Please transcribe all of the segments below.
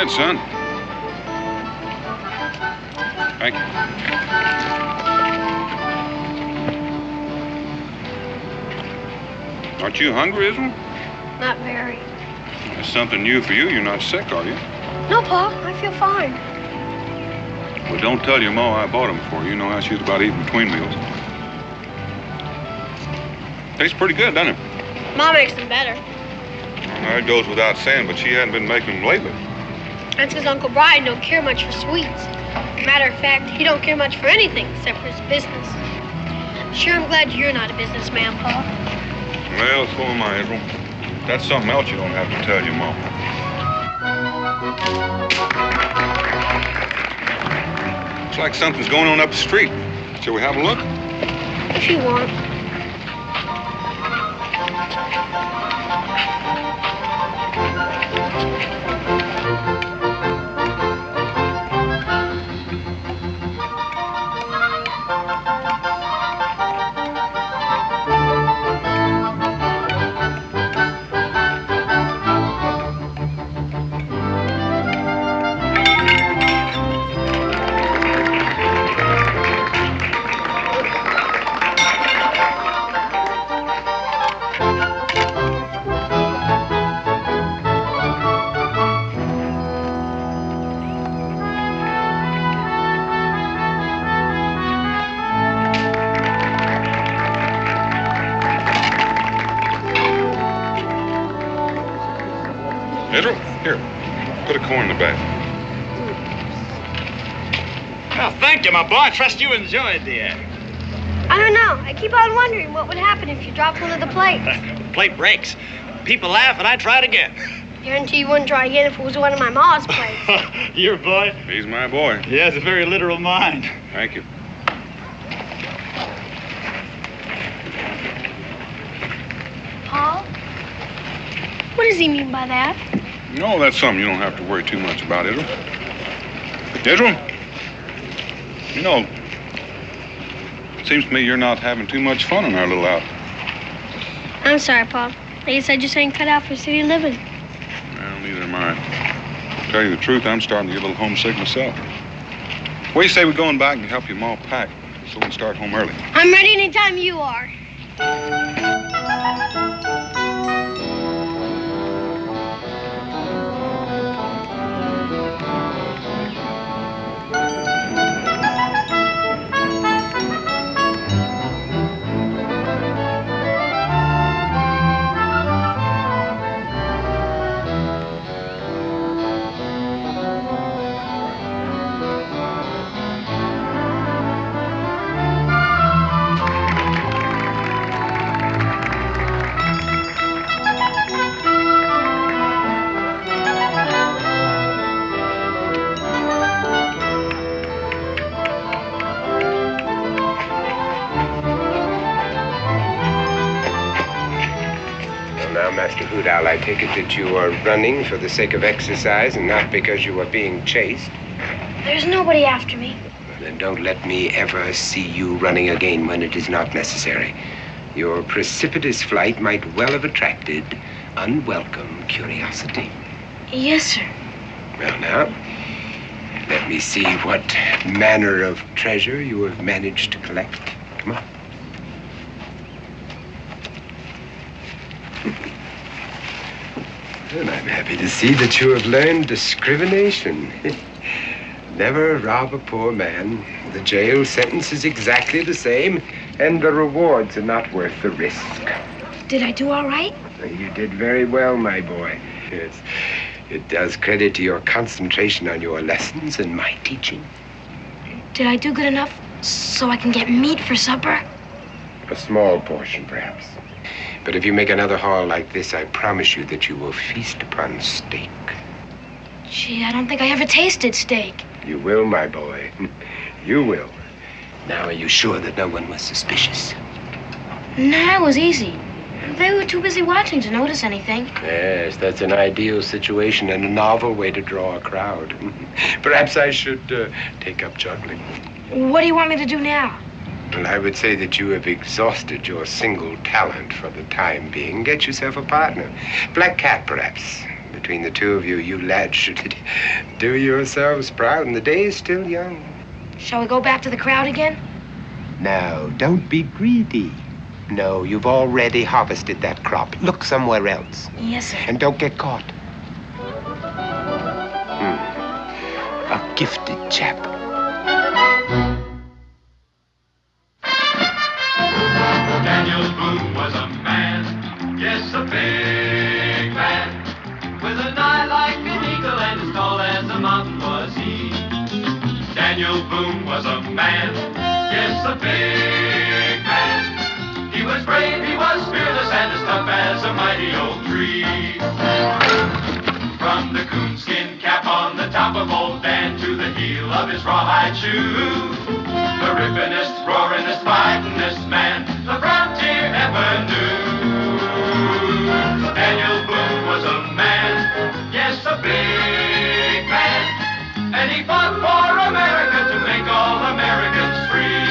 ahead, son. Thank you. Aren't you hungry, Israel? Not very. That's something new for you. You're not sick, are you? No, Pa. I feel fine. Well, don't tell your ma I bought them for you. You know how she's about eating between meals. Tastes pretty good, doesn't it? Ma makes them better. Well, it goes without saying, but she hadn't been making them lately. That's because Uncle Brian don't care much for sweets. Matter of fact, he don't care much for anything except for his business. Sure, I'm glad you're not a businessman, Pa. Well, so am I, Israel. That's something else you don't have to tell your mom. Looks like something's going on up the street. Shall we have a look? If you want. Israel, here. Put a coin in the bag. Well, thank you, my boy. I trust you enjoyed the act. I don't know. I keep on wondering what would happen if you dropped one of the plates. The plate breaks. People laugh, and I try it again. Guarantee you wouldn't try again if it was one of my ma's plates. Your boy? He's my boy. He has a very literal mind. Thank you. Paul? What does he mean by that? No, that's something you don't have to worry too much about, Israel. Israel? You know, it seems to me you're not having too much fun in our little out. I'm sorry, Paul. I guess I just ain't cut out for city living. Well, neither am I. To tell you the truth, I'm starting to get a little homesick myself. What do you say we go on back and help your ma pack so we can start home early? I'm ready anytime you are. Master Hoot Owl, I take it that you are running for the sake of exercise and not because you are being chased. There's nobody after me. Then don't let me ever see you running again when it is not necessary. Your precipitous flight might well have attracted unwelcome curiosity. Yes, sir. Well, now, let me see what manner of treasure you have managed to collect. Come on. And I'm happy to see that you have learned discrimination. Never rob a poor man. The jail sentence is exactly the same, and the rewards are not worth the risk. Did I do all right? You did very well, my boy. Yes. It does credit to your concentration on your lessons and my teaching. Did I do good enough so I can get meat for supper? A small portion, perhaps. But if you make another haul like this, I promise you that you will feast upon steak. Gee, I don't think I ever tasted steak. You will, my boy. You will. Now, are you sure that no one was suspicious? Nah, it was easy. They were too busy watching to notice anything. Yes, that's an ideal situation and a novel way to draw a crowd. Perhaps I should take up juggling. What do you want me to do now? Well, I would say that you have exhausted your single talent for the time being. Get yourself a partner. Black Cat, perhaps. But between the two of you, you lads should do yourselves proud, and the day is still young. Shall we go back to the crowd again? No, don't be greedy. No, you've already harvested that crop. Look somewhere else. Yes, sir. And don't get caught. A gifted chap. Daniel Boone was a man, yes, a big man, with an eye like an eagle and as tall as a mountain was he. Daniel Boone was a man, yes, a big man. He was brave, he was fearless, and as tough as a mighty oak tree. From the coonskin cap on the top of old Dan to the heel of his rawhide shoe, the rippinest, roaringest, fightingest man the frontier ever knew. Daniel Boone was a man, yes, a big man, and he fought for America to make all Americans free.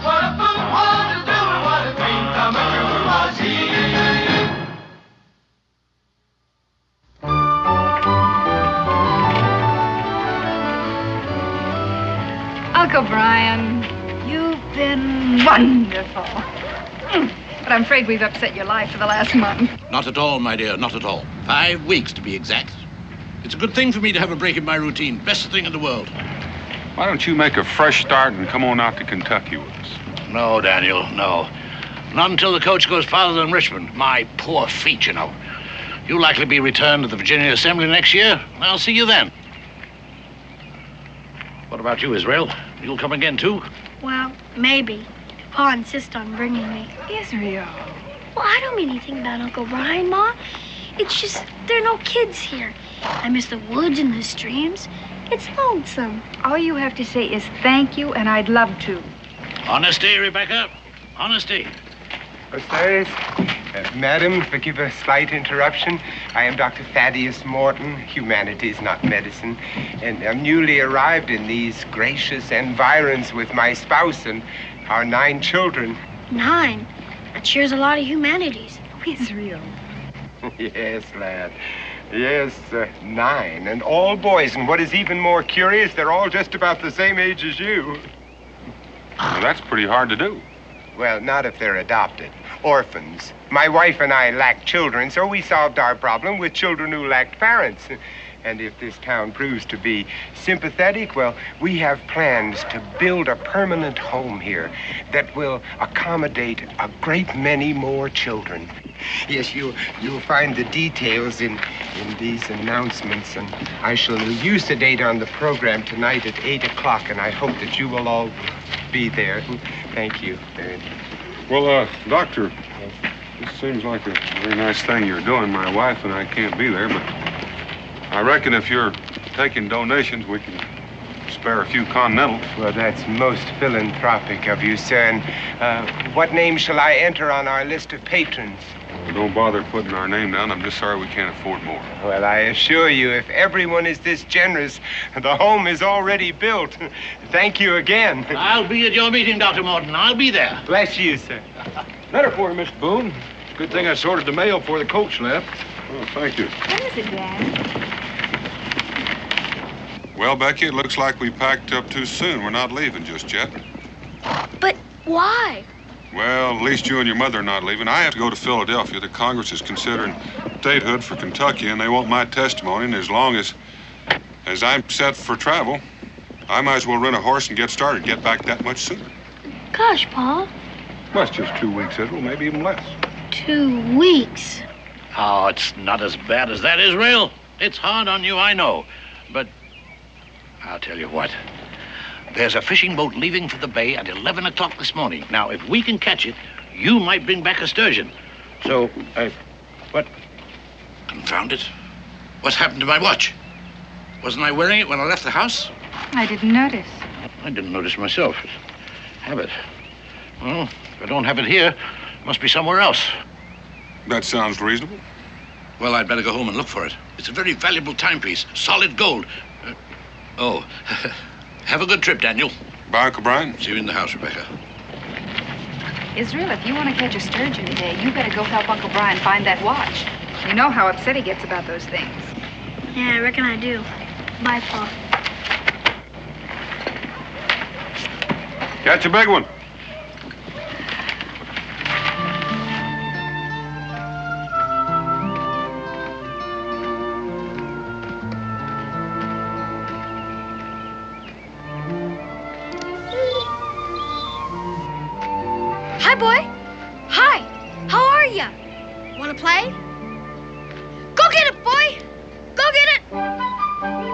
What a Boone wanted to do and what a dream come true was he. Uncle Brian, you've been wonderful. But I'm afraid we've upset your life for the last month. Not at all, my dear, not at all. 5 weeks, to be exact. It's a good thing for me to have a break in my routine. Best thing in the world. Why don't you make a fresh start and come on out to Kentucky with us? No, Daniel, no. Not until the coach goes farther than Richmond. My poor feet, you know. You'll likely be returned to the Virginia Assembly next year. I'll see you then. What about you, Israel? You'll come again, too? Well, maybe. If Pa insists on bringing me. Israel. Well, I don't mean anything about Uncle Brian, Ma. It's just there are no kids here. I miss the woods and the streams. It's lonesome. All you have to say is thank you, and I'd love to. Honesty, Rebecca. Honesty. Sirs, madam, forgive a slight interruption. I am Dr. Thaddeus Morton, humanities, not medicine, and I'm newly arrived in these gracious environs with my spouse and our 9 children. 9? That sure is a lot of humanities. Israel. Yes, lad. Yes, 9, and all boys. And what is even more curious, they're all just about the same age as you. Well, that's pretty hard to do. Well, not if they're adopted. Orphans. My wife and I lacked children, so we solved our problem with children who lacked parents. And if this town proves to be sympathetic, well, we have plans to build a permanent home here that will accommodate a great many more children. Yes, you'll find the details in these announcements, and I shall elucidate on the program tonight at 8 o'clock, and I hope that you will all be there. Thank you. Well, Doctor, this seems like a very nice thing you're doing. My wife and I can't be there, but I reckon if you're taking donations, we can spare a few Continentals. Well, that's most philanthropic of you, sir. And what name shall I enter on our list of patrons? Well, don't bother putting our name down. I'm just sorry we can't afford more. Well, I assure you, if everyone is this generous, the home is already built. Thank you again. I'll be at your meeting, Dr. Morton. I'll be there. Bless you, sir. Letter for you, Mr. Boone. It's a good thing I sorted the mail before the coach left. Oh, thank you. What is it, Dan? Well, Becky, it looks like we packed up too soon. We're not leaving just yet. But why? Well, at least you and your mother are not leaving. I have to go to Philadelphia. The Congress is considering statehood for Kentucky, and they want my testimony. And as long as I'm set for travel, I might as well rent a horse and get started, get back that much sooner. Gosh, Pa. Well, it's just 2 weeks, Israel, maybe even less. 2 weeks. Oh, it's not as bad as that, Israel. It's hard on you, I know. But I'll tell you what. There's a fishing boat leaving for the bay at 11 o'clock this morning. Now, if we can catch it, you might bring back a sturgeon. So, what? Confound it. What's happened to my watch? Wasn't I wearing it when I left the house? I didn't notice. I didn't notice myself. Have it. Well, if I don't have it here, it must be somewhere else. That sounds reasonable. Well, I'd better go home and look for it. It's a very valuable timepiece, solid gold. Oh, have a good trip, Daniel. Bye, Uncle Brian. See you in the house, Rebecca. Israel, if you want to catch a sturgeon today, you better go help Uncle Brian find that watch. You know how upset he gets about those things. Yeah, I reckon I do. Bye, Pa. Catch a big one. Hi, boy. Hi. How are ya? Want to play? Go get it, boy. Go get it.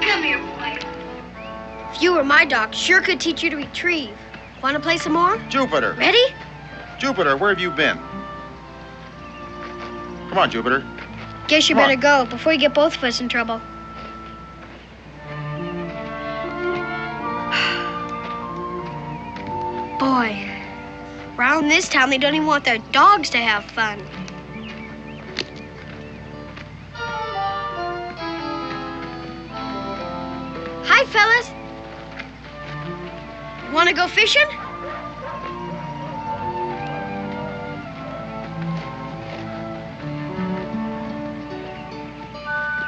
Come here, boy. If you were my dog, sure could teach you to retrieve. Want to play some more? Jupiter. Ready? Jupiter, where have you been? Come on, Jupiter. Guess you Come better on. go before you get both of us in trouble. Boy, around this town, they don't even want their dogs to have fun. Hi, fellas. Want to go fishing?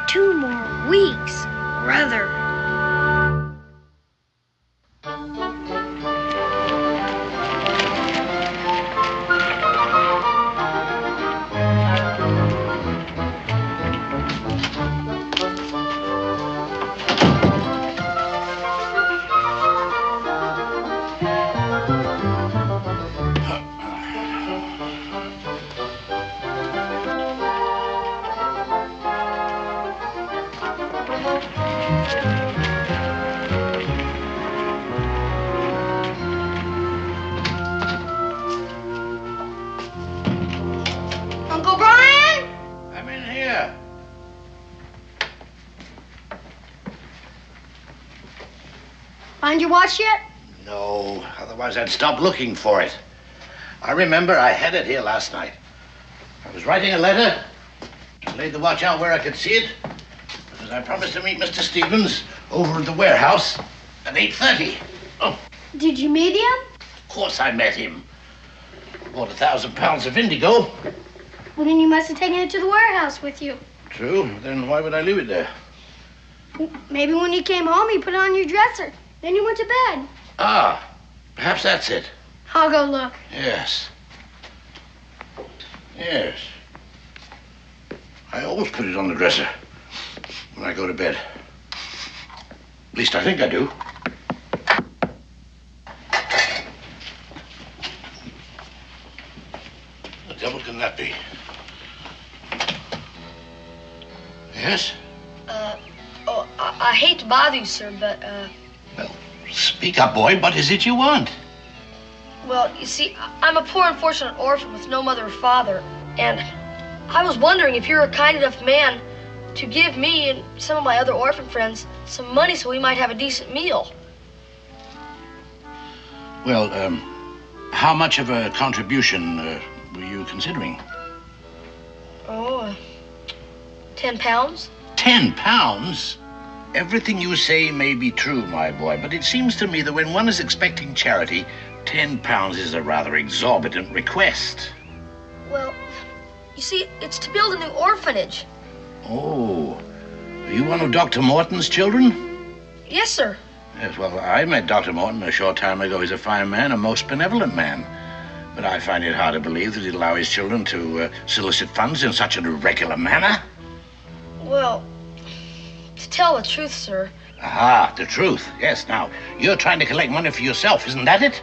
Two more weeks, brother. Uncle Brian? I'm in here. Find your watch yet? No, otherwise I'd stop looking for it. I remember I had it here last night. I was writing a letter. I laid the watch out where I could see it, because I promised to meet Mr. Stevens over at the warehouse at 8:30. Oh, Did you meet him? of course I met him. Bought 1,000 pounds of indigo. Well, then you must have taken it to the warehouse with you. True, then why would I leave it there? Maybe when you came home, you put it on your dresser. Then you went to bed. Ah, perhaps that's it. I'll go look. Yes. Yes. I always put it on the dresser when I go to bed. At least I think I do. The devil can that be? Yes? I hate to bother you, sir, but, Well, speak up, boy. What is it you want? well, you see, I'm a poor, unfortunate orphan with no mother or father, and I was wondering if you're a kind enough man to give me and some of my other orphan friends some money so we might have a decent meal. Well, how much of a contribution were you considering? Oh, 10 pounds? 10 pounds? Everything you say may be true, my boy, but it seems to me that when one is expecting charity, 10 pounds is a rather exorbitant request. Well, you see, it's to build a new orphanage. Oh, are you one of Dr. Morton's children? Yes, sir. Yes, well, I met Dr. Morton a short time ago. He's a fine man, a most benevolent man. But I find it hard to believe that he'd allow his children to solicit funds in such an irregular manner. Well, to tell the truth, sir. Aha, the truth. Yes, now, you're trying to collect money for yourself, isn't that it?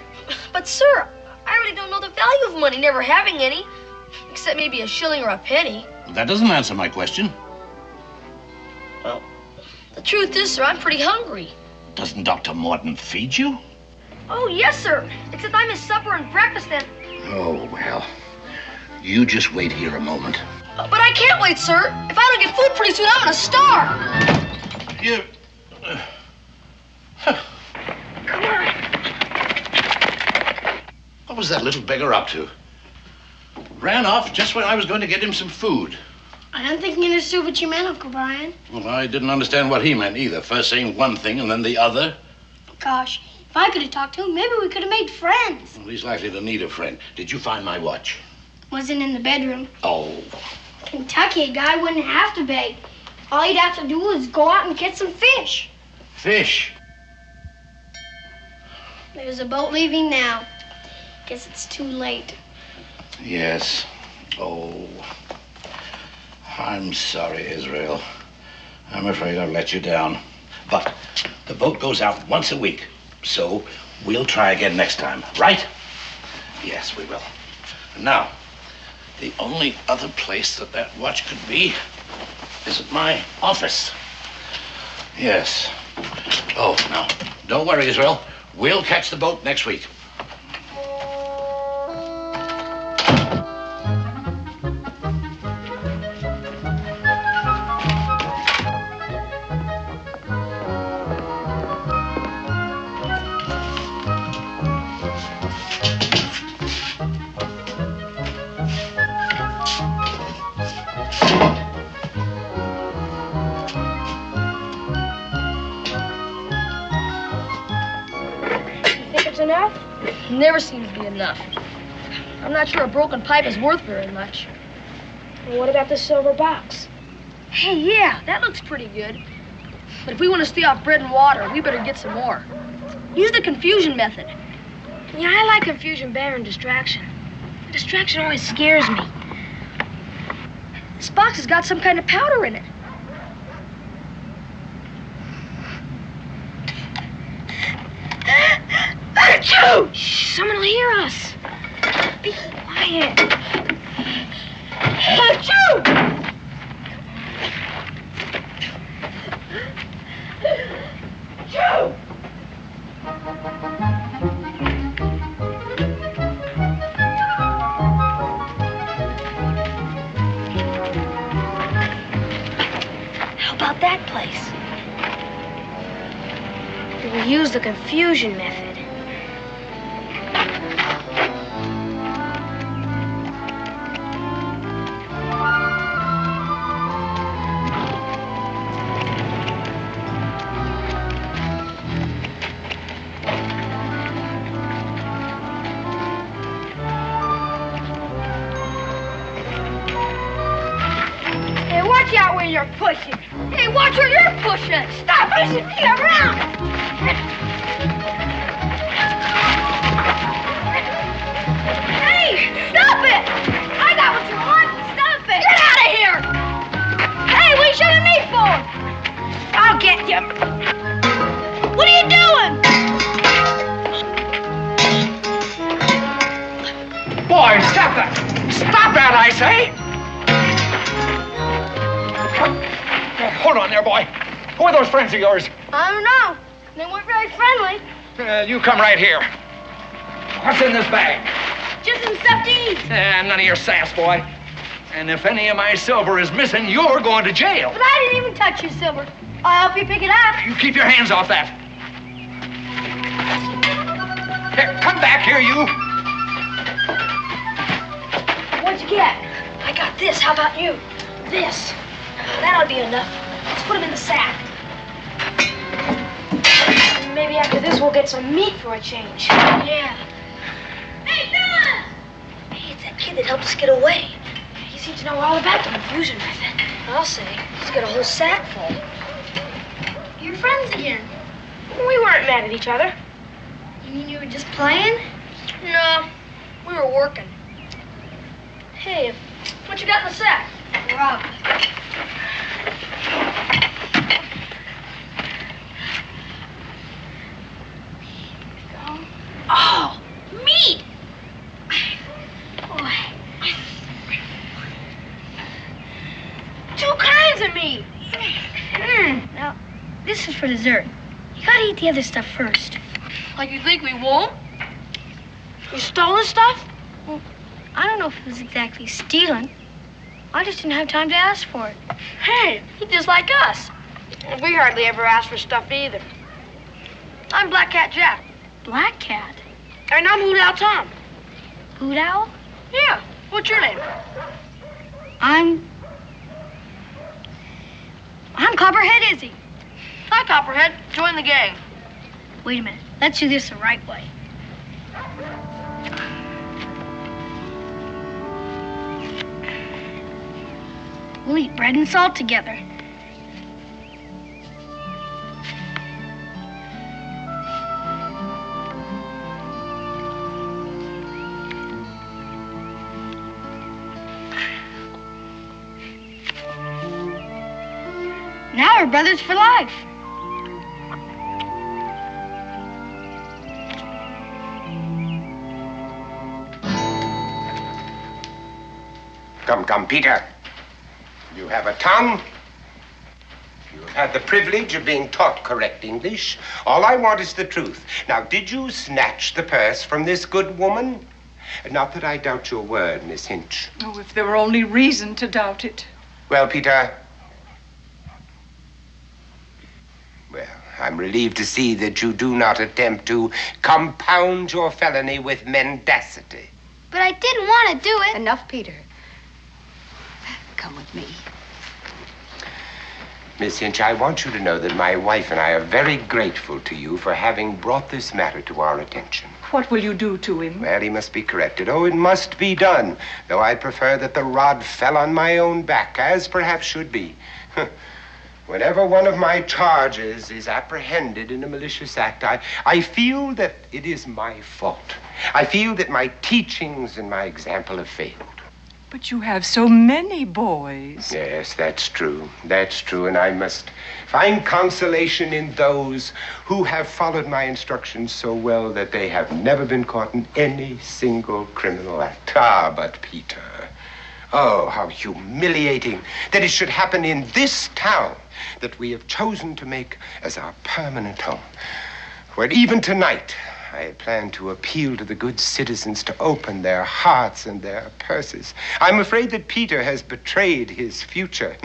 But, sir, I really don't know the value of money, never having any. Except maybe a shilling or a penny. That doesn't answer my question. Well, the truth is, sir, I'm pretty hungry. Doesn't Dr. Morton feed you? Oh, yes, sir. Except I miss supper and breakfast and... Oh, well, you just wait here a moment. But I can't wait, sir. If I don't get food pretty soon, I'm gonna starve. You... Come on. What was that little beggar up to? Ran off just when I was going to get him some food. I don't think you understood what you meant, Uncle Brian. Well, I didn't understand what he meant either. First saying one thing and then the other. Gosh, If I could have talked to him, maybe we could have made friends. Well, he's likely to need a friend. Did you find my watch? Wasn't in the bedroom. Oh. Kentucky, a guy wouldn't have to beg. All he'd have to do is go out and get some fish. Fish? There's a boat leaving now. Guess it's too late. Yes. Oh. I'm sorry, Israel. I'm afraid I've let you down. But the boat goes out once a week, so we'll try again next time, right? Yes, we will. Now, the only other place that watch could be is at my office. Yes. Oh, now, don't worry, Israel. We'll catch the boat next week. Enough? Never seems to be enough. I'm not sure a broken pipe is worth very much. And what about the silver box? Hey, yeah, that looks pretty good. But if we want to stay off bread and water, we better get some more. Use the confusion method. Yeah, I like confusion better than distraction. Distraction always scares me. This box has got some kind of powder in it. Achoo! Shh, someone will hear us. Be quiet. Achoo! Achoo! How about that place? We'll use the confusion method. Watch out where you're pushing. Hey, watch where you're pushing. Stop pushing me around. Hey, stop it. I got what you want. Stop it. Get out of here. Hey, what are you shoving me for? I'll get you. What are you doing? Boy, stop that. Stop that, I say. Hold on there, boy. Who are those friends of yours? I don't know. They weren't very friendly. You come right here. What's in this bag? Just some stuff to eat. None of your sass, boy. And if any of my silver is missing, you're going to jail. But I didn't even touch your silver. I'll help you pick it up. You keep your hands off that. Here, come back here, you. What'd you get? I got this. How about you? This. That'll be enough. Let's put them in the sack. Maybe after this we'll get some meat for a change. Yeah. Hey, Phyllis! Hey, it's that kid that helped us get away. He seems to know all about the confusion method. I'll say. He's got a whole sack full. You're friends again. We weren't mad at each other. You mean you were just playing? No, we were working. Hey, what you got in the sack? Rob. Oh, meat! Boy. 2 kinds of meat. Now, this is for dessert. You gotta eat the other stuff first. Like you think we won't? You stolen stuff? Well, I don't know if it was exactly stealing. I just didn't have time to ask for it. Hey, He's just like us. we hardly ever ask for stuff either. I'm Black Cat Jack. Black Cat? And I'm Hoot Owl Tom. Hoot Owl? Yeah. What's your name? I'm Copperhead Izzy. Hi, Copperhead. Join the gang. Wait a minute. Let's do this the right way. We'll eat bread and salt together. Now we're brothers for life. Come, Peter. You have a tongue. You have had the privilege of being taught correct English. All I want is the truth. Now, did you snatch the purse from this good woman? Not that I doubt your word, Miss Hinch. Oh, if there were only reason to doubt it. Well, Peter. Well, I'm relieved to see that you do not attempt to compound your felony with mendacity. But I didn't want to do it. Enough, Peter. Come with me. Miss Hinch, I want you to know that my wife and I are very grateful to you for having brought this matter to our attention. What will you do to him? Well, he must be corrected. Oh, it must be done. Though I'd prefer that the rod fell on my own back, as perhaps should be. Whenever one of my charges is apprehended in a malicious act, I feel that it is my fault. I feel that my teachings and my example have failed. But you have so many boys. Yes, that's true. That's true, and I must find consolation in those who have followed my instructions so well that they have never been caught in any single criminal act. Ah, but Peter, oh, how humiliating that it should happen in this town that we have chosen to make as our permanent home, where even tonight I had planned to appeal to the good citizens to open their hearts and their purses. I'm afraid that Peter has betrayed his future.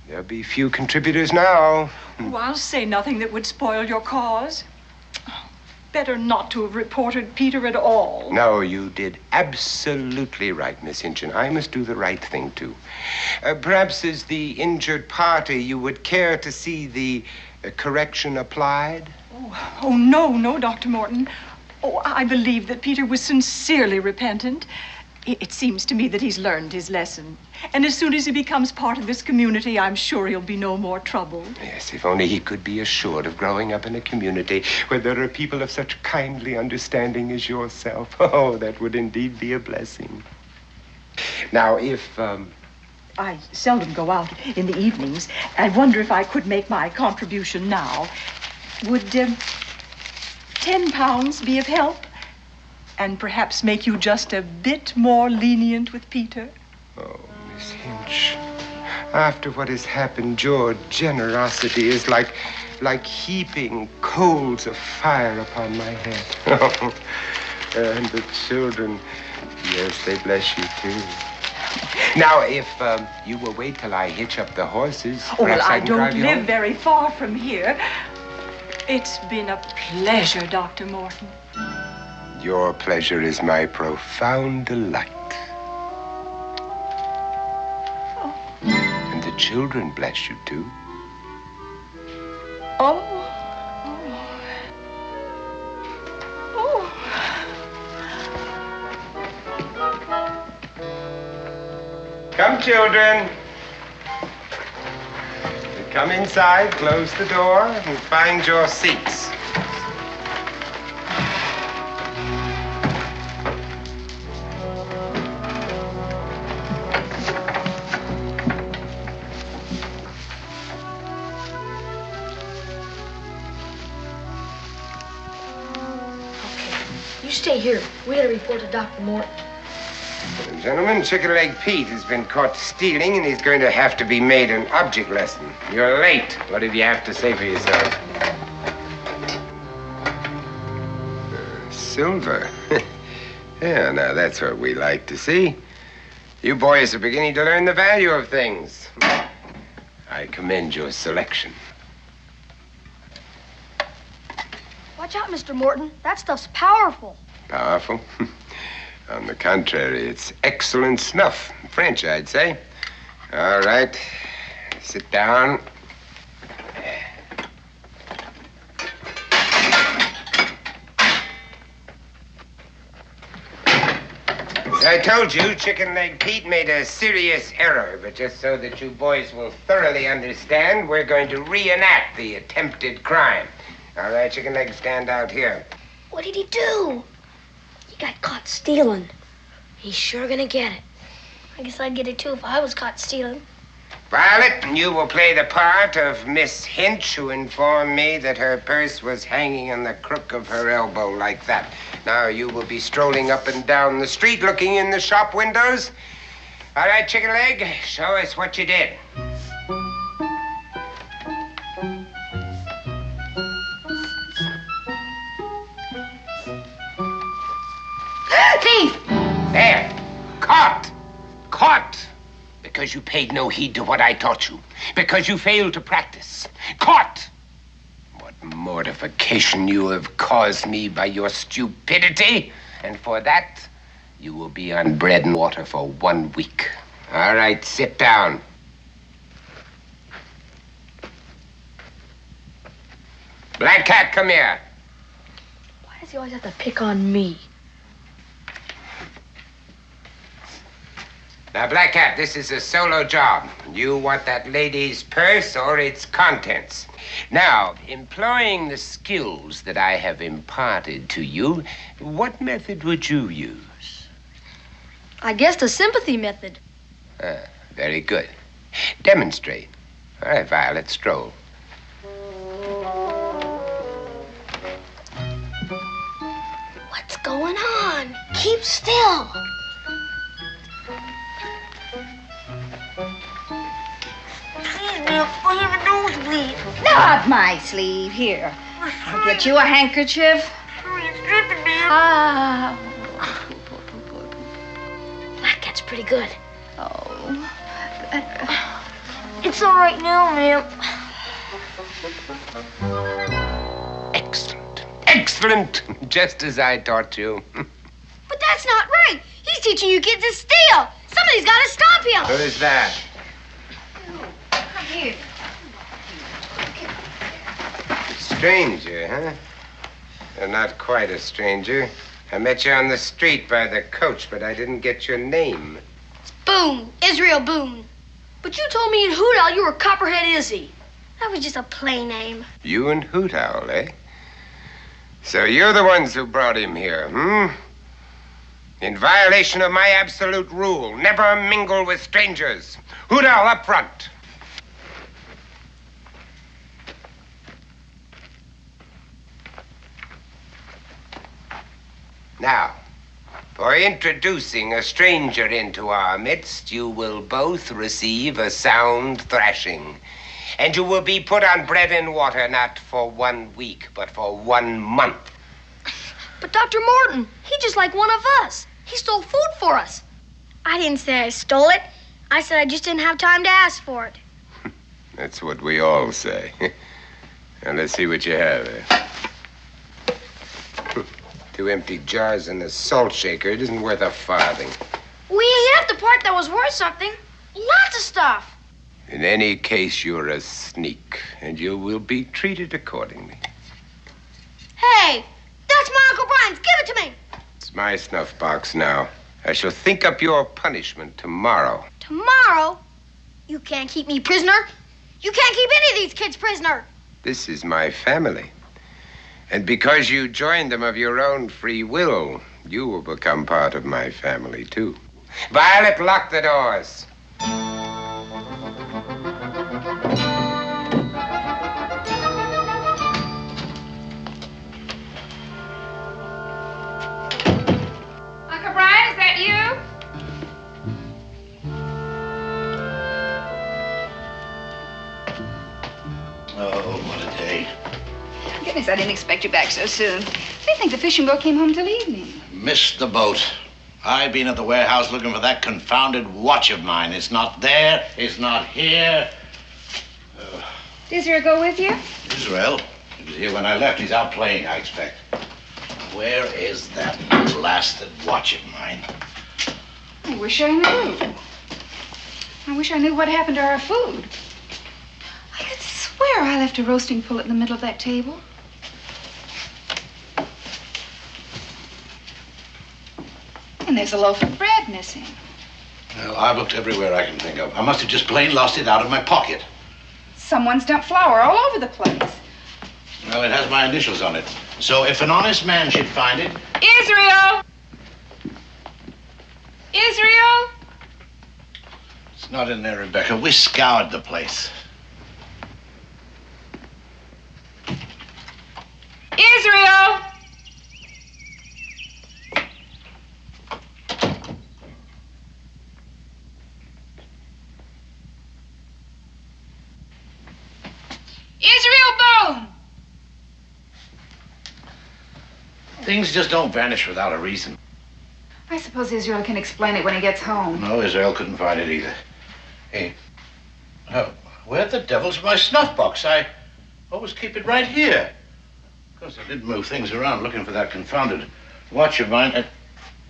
There'll be few contributors now. Oh, I'll say nothing that would spoil your cause. Better not to have reported Peter at all. No, you did absolutely right, Miss Hinch, and I must do the right thing, too. Perhaps as the injured party, you would care to see the correction applied? Oh, no, Dr. Morton. Oh, I believe that Peter was sincerely repentant. It seems to me that he's learned his lesson. And as soon as he becomes part of this community, I'm sure he'll be no more trouble. Yes, if only he could be assured of growing up in a community where there are people of such kindly understanding as yourself. Oh, that would indeed be a blessing. Now, if, I seldom go out in the evenings. I wonder if I could make my contribution now. Would 10 pounds be of help? And perhaps make you just a bit more lenient with Peter? Oh, Miss Hinch, after what has happened, your generosity is like heaping coals of fire upon my head. Oh, and the children, yes, they bless you too. Now, if you will wait till I hitch up the horses, oh, well, I can don't drive you live home. very far from here. It's been a pleasure, Dr. Morton. Your pleasure is my profound delight. Oh. And the children bless you, too. Oh. Oh. Come, children. Come inside, close the door, and find your seats. You stay here. We gotta report to Dr. Morton. Gentlemen, Chicken Leg Pete has been caught stealing, and he's going to have to be made an object lesson. You're late. What do you have to say for yourself? Silver. Yeah, now that's what we like to see. You boys are beginning to learn the value of things. I commend your selection. Watch out, Mr. Morton. That stuff's powerful. Powerful? On the contrary, it's excellent snuff. French, I'd say. All right. Sit down. I told you, Chicken Leg Pete made a serious error, but just so that you boys will thoroughly understand, we're going to reenact the attempted crime. All right, Chicken Leg, stand out here. What did he do? He got caught stealing. He's sure gonna get it. I guess I'd get it too if I was caught stealing. Violet, you will play the part of Miss Hinch, who informed me that her purse was hanging on the crook of her elbow like that. Now you will be strolling up and down the street looking in the shop windows. All right, Chicken Leg, show us what you did. Thief! There. Caught. Caught. Because you paid no heed to what I taught you. Because you failed to practice. Caught. What mortification you have caused me by your stupidity. And for that, you will be on bread and water for 1 week. All right, sit down. Black Cat, come here. Why does he always have to pick on me? Now, Black Cat, this is a solo job. You want that lady's purse or its contents. Now, employing the skills that I have imparted to you, what method would you use? I guess the sympathy method. Very good. Demonstrate. All right, Violet, stroll. What's going on? Keep still. I have a nosebleed. Not my sleeve. Here. I'll get you a handkerchief. It's dripping, man. Ah. Black Cat's pretty good. Oh. It's all right now, ma'am. Excellent. Excellent. Just as I taught you. But that's not right. He's teaching you kids to steal. Somebody's got to stop him. Who is that? Come here. Stranger, huh? You're not quite a stranger. I met you on the street by the coach, but I didn't get your name. Boone. Israel Boone. But you told me in Hoot Owl you were Copperhead Izzy. That was just a play name. You and Hoot Owl, eh? So you're the ones who brought him here, In violation of my absolute rule, never mingle with strangers. Hoot Owl up front. Now, for introducing a stranger into our midst, you will both receive a sound thrashing. And you will be put on bread and water not for 1 week, but for 1 month. But Dr. Morton, he's just like one of us. He stole food for us. I didn't say I stole it. I said I just didn't have time to ask for it. That's what we all say. Now, let's see what you have there. 2 empty jars and a salt shaker. It isn't worth a farthing. We ate up the part that was worth something. Lots of stuff. In any case, you're a sneak, and you will be treated accordingly. Hey, that's my Uncle Brian's. Give it to me. It's my snuff box now. I shall think up your punishment tomorrow. Tomorrow? You can't keep me prisoner. You can't keep any of these kids prisoner. This is my family. And because you joined them of your own free will, you will become part of my family, too. Violet, lock the doors. Uncle Brian, is that you? Oh, what a day. Goodness, I didn't expect you back so soon. They think the fishing boat came home till evening. Missed the boat. I've been at the warehouse looking for that confounded watch of mine. It's not there. It's not here. Did Israel go with you? Israel? He was here when I left. He's out playing, I expect. Where is that blasted watch of mine? I wish I knew. I wish I knew what happened to our food. I could swear I left a roasting pullet in the middle of that table. And there's a loaf of bread missing. Well, I've looked everywhere I can think of. I must have just plain lost it out of my pocket. Someone's dumped flour all over the place. Well, it has my initials on it. So if an honest man should find it... Israel! Israel? It's not in there, Rebecca. We scoured the place. Israel! Israel Boone! Things just don't vanish without a reason. I suppose Israel can explain it when he gets home. No, Israel couldn't find it either. Hey, where the devil's my snuff box? I always keep it right here. Of course, I did move things around looking for that confounded watch of mine.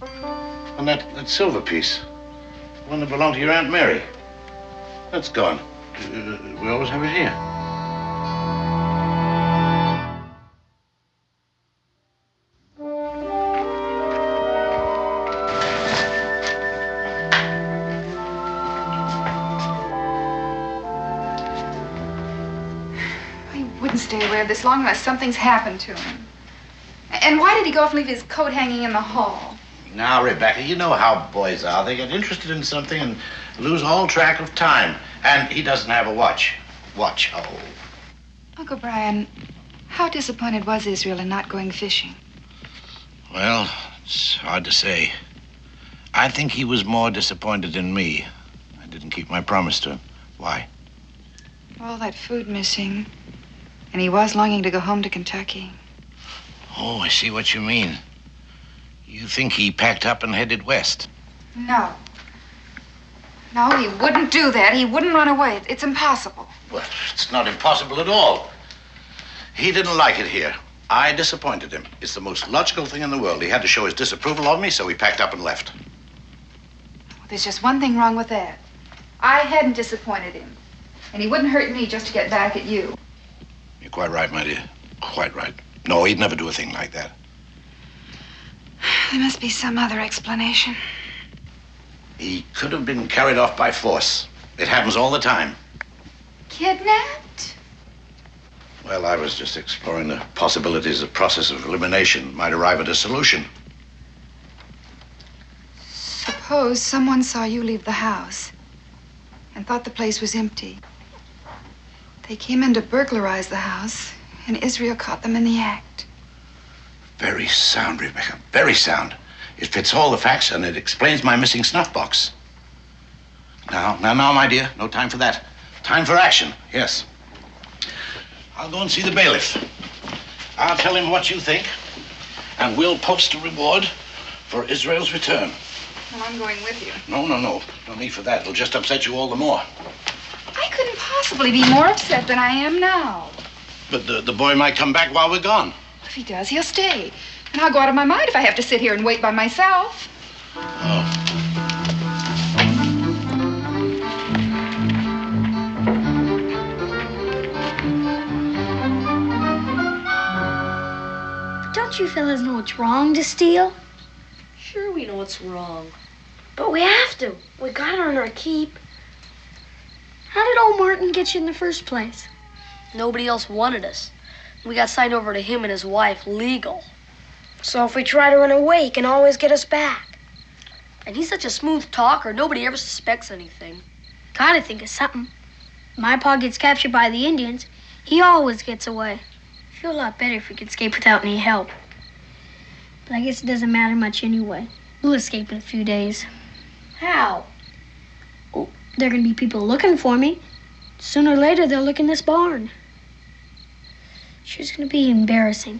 And that silver piece. The one that belonged to your Aunt Mary. That's gone. We always have it here. Stay away this long unless something's happened to him. And why did he go off and leave his coat hanging in the hall? Now, Rebecca, you know how boys are. They get interested in something and lose all track of time. And he doesn't have a watch. Watch, oh. Uncle Brian, how disappointed was Israel in not going fishing? Well, it's hard to say. I think he was more disappointed in me. I didn't keep my promise to him. Why? All that food missing. And he was longing to go home to Kentucky. Oh, I see what you mean. You think he packed up and headed west? No. No, he wouldn't do that. He wouldn't run away. It's impossible. Well, it's not impossible at all. He didn't like it here. I disappointed him. It's the most logical thing in the world. He had to show his disapproval of me, so he packed up and left. Well, there's just one thing wrong with that. I hadn't disappointed him. And he wouldn't hurt me just to get back at you. You're quite right, my dear. Quite right. No, he'd never do a thing like that. There must be some other explanation. He could have been carried off by force. It happens all the time. Kidnapped? Well, I was just exploring the possibilities a process of elimination might arrive at a solution. Suppose someone saw you leave the house and thought the place was empty. They came in to burglarize the house, and Israel caught them in the act. Very sound, Rebecca. Very sound. It fits all the facts, and it explains my missing snuff box. Now, my dear. No time for that. Time for action, yes. I'll go and see the bailiff. I'll tell him what you think, and we'll post a reward for Israel's return. Well, I'm going with you. No. No need for that. It'll just upset you all the more. I couldn't possibly be more upset than I am now. But the boy might come back while we're gone. If he does, he'll stay. And I'll go out of my mind if I have to sit here and wait by myself. Oh. Don't you fellas know it's wrong to steal? Sure, we know it's wrong. But we have to. We gotta earn our keep. How did old Martin get you in the first place? Nobody else wanted us. We got signed over to him and his wife, legal. So if we try to run away, he can always get us back. And he's such a smooth talker, nobody ever suspects anything. Gotta think of something. My pa gets captured by the Indians. He always gets away. Feel a lot better if we could escape without any help. But I guess it doesn't matter much anyway. We'll escape in a few days. How? Oh, there are gonna be people looking for me. Sooner or later, they'll look in this barn. Sure, it's gonna be embarrassing.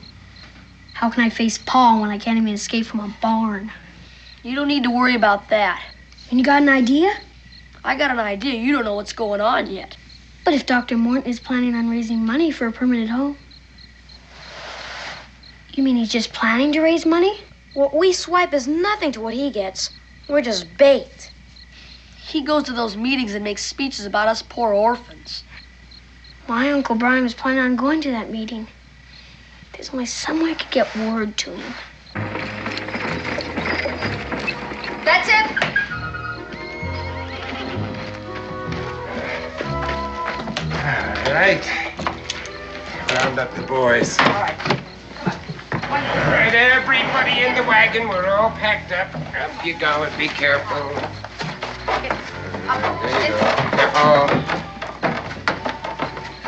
How can I face Pa when I can't even escape from a barn? You don't need to worry about that. And you got an idea? I got an idea. You don't know what's going on yet. But if Dr. Morton is planning on raising money for a permanent home, you mean he's just planning to raise money? What we swipe is nothing to what he gets. We're just bait. He goes to those meetings and makes speeches about us poor orphans. My Uncle Brian was planning on going to that meeting. There's only some way I could get word to him. All right. Round up the boys. All right. All right, everybody in the wagon. We're all packed up. Up you go, and be careful. There you go. Careful.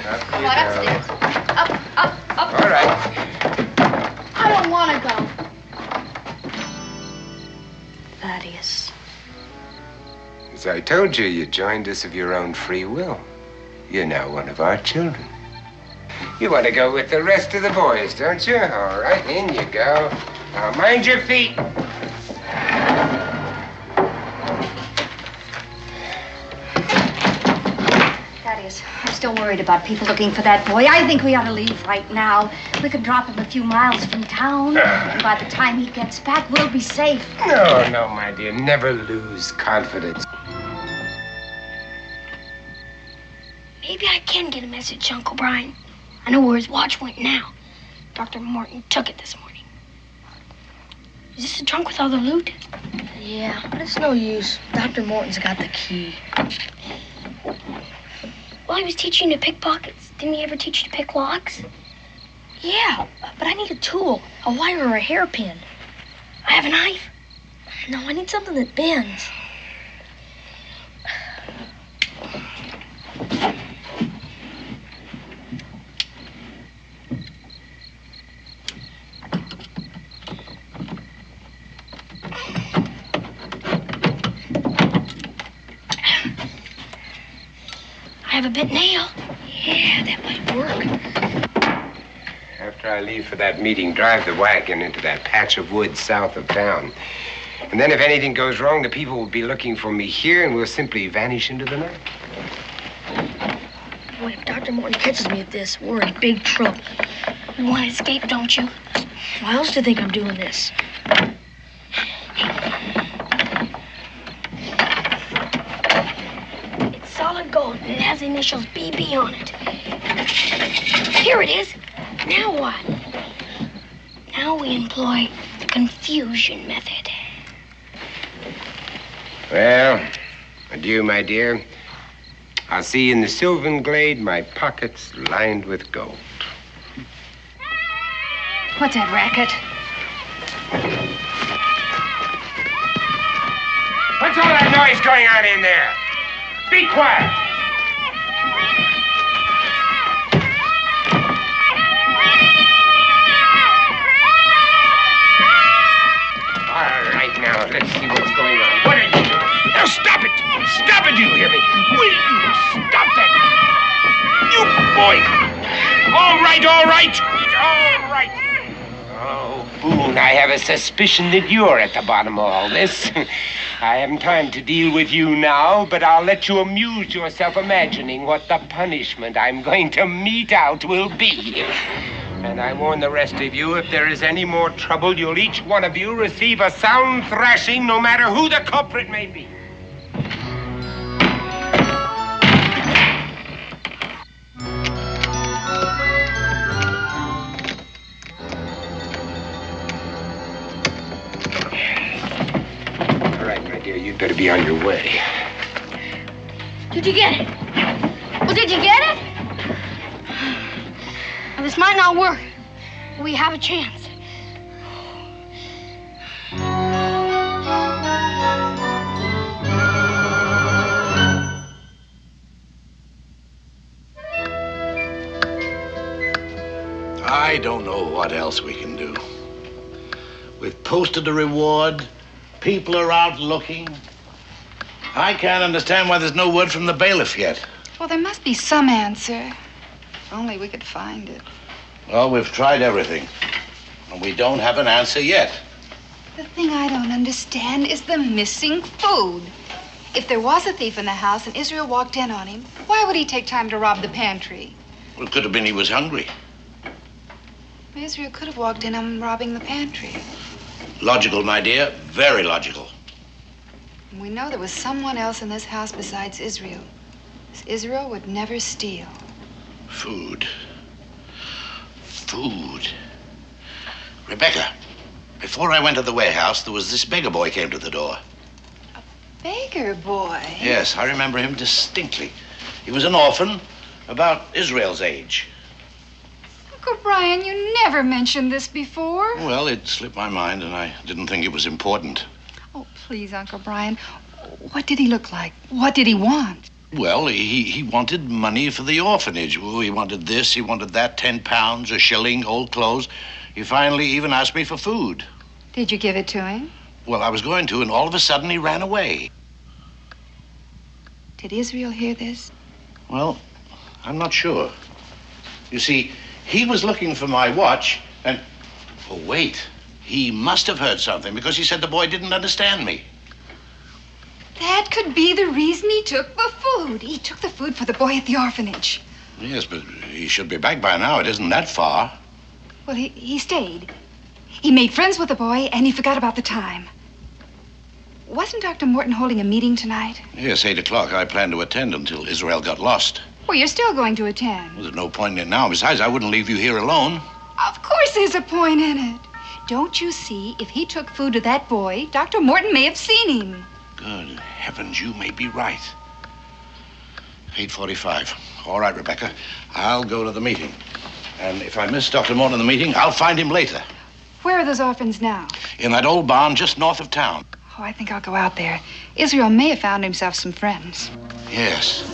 Up you Come on, go. upstairs. Up. All right. I don't want to go. Thaddeus. As I told you, you joined us of your own free will. You're now one of our children. You want to go with the rest of the boys, don't you? All right, in you go. Now, mind your feet. Thaddeus, I'm still worried about people looking for that boy. I think we ought to leave right now. We could drop him a few miles from town, and by the time he gets back, we'll be safe. No, my dear. Never lose confidence. Maybe I can get a message, Uncle Brian. I know where his watch went now. Dr. Morton took it this morning. Is this the trunk with all the loot? Yeah, but it's no use. Dr. Morton's got the key. Well, he was teaching you to pick pockets. Didn't he ever teach you to pick locks? Yeah, but I need a tool, a wire or a hairpin. I have a knife. No, I need something that bends. I have a bent nail. Yeah, that might work. After I leave for that meeting, drive the wagon into that patch of woods south of town. And then if anything goes wrong, the people will be looking for me here, and we'll simply vanish into the night. Boy, if Dr. Morton catches me at this, we're in big trouble. You want to escape, don't you? Why else do you think I'm doing this? It's solid gold, and it has the initials BB on it. Here it is. Now what? Now we employ the confusion method. Well, adieu, my dear. I'll see you in the sylvan glade, my pockets lined with gold. What's that racket? What's all that noise going on in there? Be quiet. All right, now, let's see what's going on. What are you doing? Now, stop it! Stop it, you hear me? Will you stop that? You boy! All right, all right! All right! Oh, Boone, I have a suspicion that you're at the bottom of all this. I haven't time to deal with you now, but I'll let you amuse yourself imagining what the punishment I'm going to mete out will be. And I warn the rest of you, if there is any more trouble, you'll each one of you receive a sound thrashing, no matter who the culprit may be. All right, my dear, you'd better be on your way. Did you get it? Well, did you get it? Now, this might not work, but we have a chance. I don't know what else we can do. We've posted a reward. People are out looking. I can't understand why there's no word from the bailiff yet. Well, there must be some answer. If only we could find it. Well, we've tried everything, and we don't have an answer yet. The thing I don't understand is the missing food. If there was a thief in the house and Israel walked in on him, why would he take time to rob the pantry? Well, it could have been he was hungry. Israel could have walked in on him robbing the pantry. Logical, my dear. Very logical. And we know there was someone else in this house besides Israel. This Israel would never steal. Food. Food. Rebecca, before I went to the warehouse, there was this beggar boy came to the door. Beggar boy? Yes, I remember him distinctly. He was an orphan, About Israel's age. Uncle Brian, you never mentioned this before. Well, it slipped my mind, and I didn't think it was important. Oh, please, Uncle Brian. What did he look like? What did he want? Well, he wanted money for the orphanage. Oh, he wanted this, he wanted that, 10 pounds, a shilling, old clothes. He finally even asked me for food. Did you give it to him? Well, I was going to, and all of a sudden he ran away. Did Israel hear this? Well, I'm not sure. You see, he was looking for my watch, and... Oh, wait. He must have heard something, because he said the boy didn't understand me. That could be the reason he took the food. He took the food for the boy at the orphanage. Yes, but he should be back by now. It isn't that far. Well, he stayed. He made friends with the boy, and he forgot about the time. Wasn't Dr. Morton holding a meeting tonight? Yes, 8 o'clock. I planned to attend until Israel got lost. Well, you're still going to attend. Well, there's no point in it now. Besides, I wouldn't leave you here alone. Of course there's a point in it. Don't you see, if he took food to that boy, Dr. Morton may have seen him. Good heavens, you may be right. 8:45. All right, Rebecca. I'll go to the meeting. And if I miss Dr. Morton in the meeting, I'll find him later. Where are those orphans now? In that old barn just north of town. Oh, I think I'll go out there. Israel may have found himself some friends. Yes.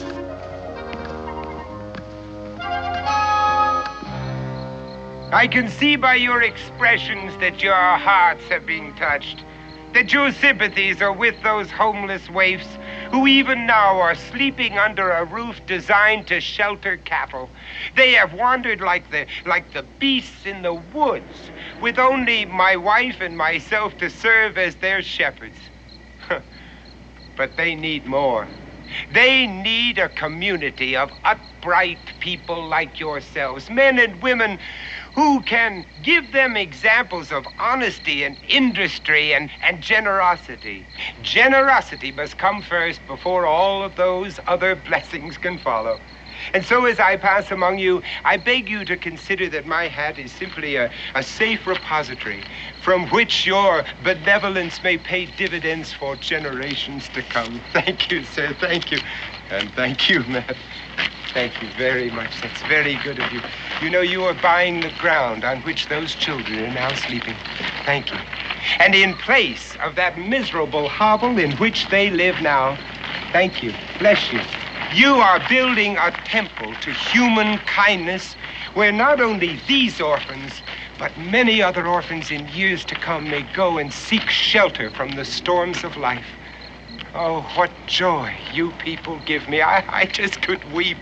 I can see by your expressions that your hearts have been touched, that your sympathies are with those homeless waifs who even now are sleeping under a roof designed to shelter cattle. They have wandered like the beasts in the woods, with only my wife and myself to serve as their shepherds. But they need more. They need a community of upright people like yourselves, men and women who can give them examples of honesty and industry and generosity. Generosity must come first before all of those other blessings can follow. And so as I pass among you, I beg you to consider that my hat is simply a safe repository from which your benevolence may pay dividends for generations to come. Thank you, sir. Thank you. And thank you, Matt. Thank you very much. That's very good of you. You know, you are buying the ground on which those children are now sleeping. Thank you. And in place of that miserable hovel in which they live now, thank you. Bless you. You are building a temple to human kindness where not only these orphans, but many other orphans in years to come may go and seek shelter from the storms of life. Oh, what joy you people give me. I just could weep.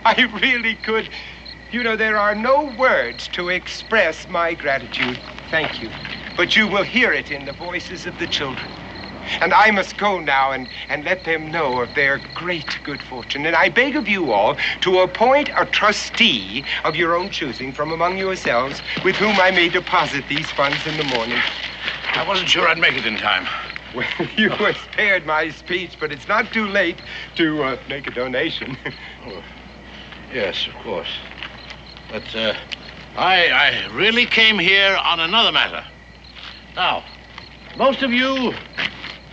I really could. You know, there are no words to express my gratitude. Thank you. But you will hear it in the voices of the children. And I must go now and let them know of their great good fortune. And I beg of you all to appoint a trustee of your own choosing from among yourselves with whom I may deposit these funds in the morning. I wasn't sure I'd make it in time. Well, you were spared my speech, but it's not too late to make a donation. Oh, yes, of course. But I really came here on another matter. Now, most of you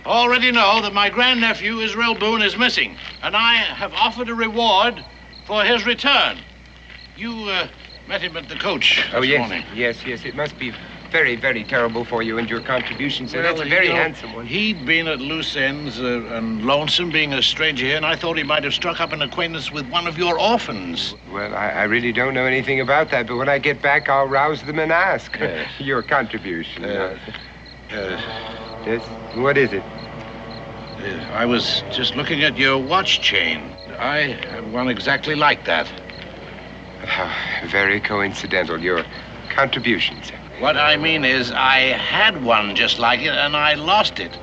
already know that my grandnephew, Israel Boone, is missing, and I have offered a reward for his return. You met him at the coach this morning. Yes. It must be very, very terrible for you and your contribution, sir. That's a very handsome one. He'd been at loose ends and lonesome, being a stranger here, and I thought he might have struck up an acquaintance with one of your orphans. Well, I really don't know anything about that, but when I get back, I'll rouse them and ask. Yes. Your contribution. Yes? What is it? I was just looking at your watch chain. I have one exactly like that. Very coincidental. Your contribution, sir. What I mean is, I had one just like it, and I lost it.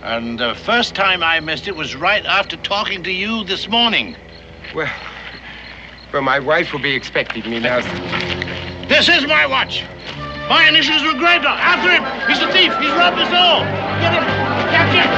And the first time I missed it was right after talking to you this morning. Well, my wife will be expecting me now. This is my watch. My initials were engraved on. After him! He's a thief! He's robbed us all! Get him! Catch him!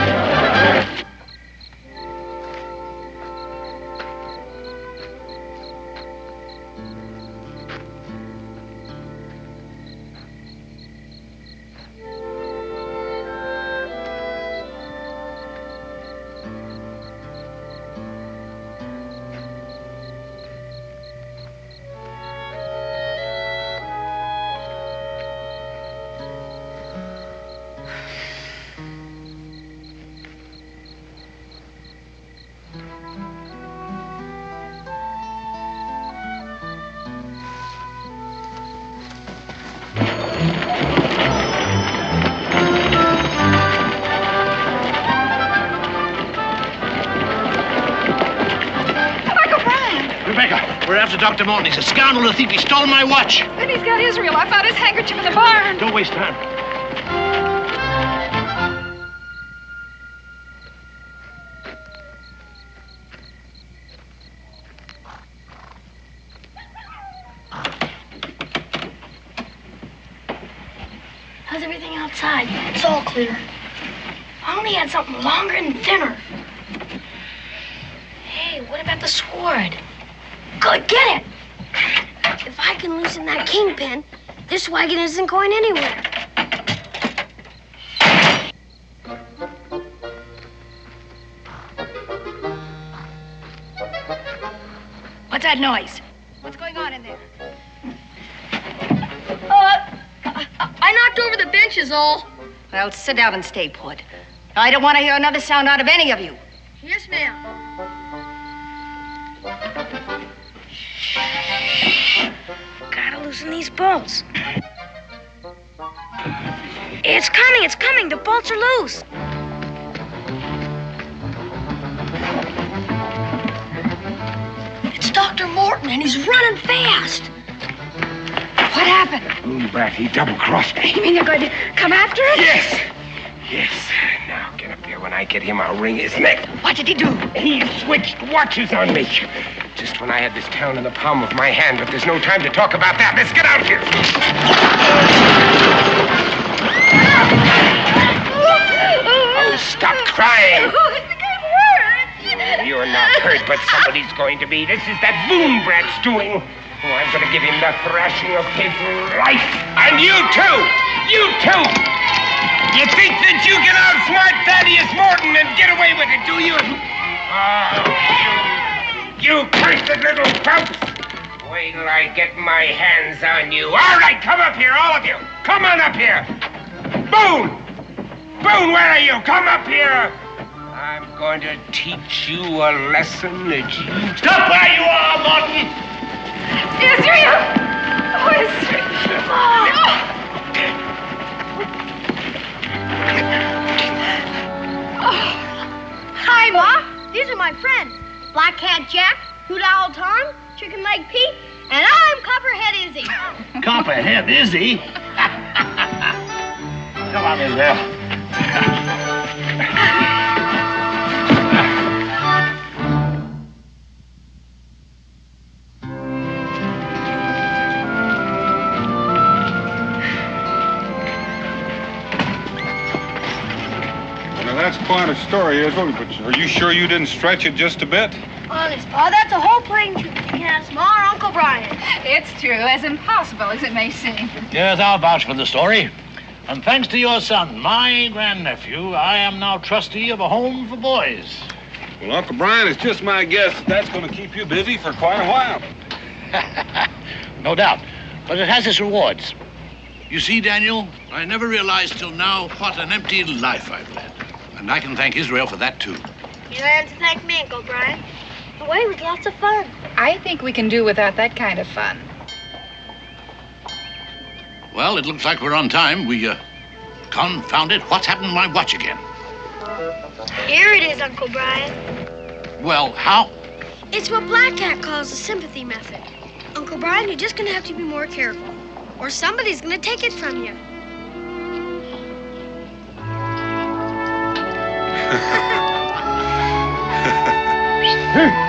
Rebecca, we're after Dr. Morton. He's a scoundrel, a thief. He stole my watch. Then he's got Israel. I found his handkerchief in the barn. Don't waste time. How's everything outside? It's all clear. I only had something longer and thinner. Hey, what about the sword? Good, get it! If I can loosen that kingpin, this wagon isn't going anywhere. What's that noise? What's going on in there? I knocked over the benches, all. Well, sit down and stay put. I don't want to hear another sound out of any of you. Yes, ma'am. Gotta loosen these bolts. It's coming. The bolts are loose. It's Dr. Morton, and he's running fast. What happened? Boone brat, he double-crossed me. You mean you're going to come after us? Yes. Yes. Now get up there. When I get him, I'll wring his neck. What did he do? He switched watches on me. Just when I had this town in the palm of my hand, but there's no time to talk about that. Let's get out here. Oh, stop crying. You're not hurt, but somebody's going to be. This is that Boone brat's doing. Oh, I'm going to give him the thrashing of his life. And you too! You too! You think that you can outsmart Thaddeus Morton and get away with it, do you? Oh, you cursed little pumps! Wait till I get my hands on you. All right, come up here, all of you. Come on up here. Boone! Boone, where are you? Come up here. I'm going to teach you a lesson that you... Stop where you are, Morton! Israel! Oh, Israel! Hi, Ma. These are my friends. Black Cat Jack, Hoot Owl Tom, Chicken Leg Pete, and I'm Copperhead Izzy. Copperhead, is he? Come on, Israel. That's quite a story, Israel, but are you sure you didn't stretch it just a bit? Honest, Pa, that's a whole plain truth. You can ask Ma or Uncle Brian. It's true, as impossible as it may seem. Yes, I'll vouch for the story. And thanks to your son, my grandnephew, I am now trustee of a home for boys. Well, Uncle Brian, it's just my guess that's going to keep you busy for quite a while. No doubt. But it has its rewards. You see, Daniel, I never realized till now what an empty life I've led. And I can thank Israel for that, too. You don't have to thank me, Uncle Brian. The way was lots of fun. I think we can do without that kind of fun. Well, it looks like we're on time. Confound it, what's happened to my watch again? Here it is, Uncle Brian. Well, how? It's what Black Cat calls the sympathy method. Uncle Brian, you're just gonna have to be more careful, or somebody's gonna take it from you. Hey!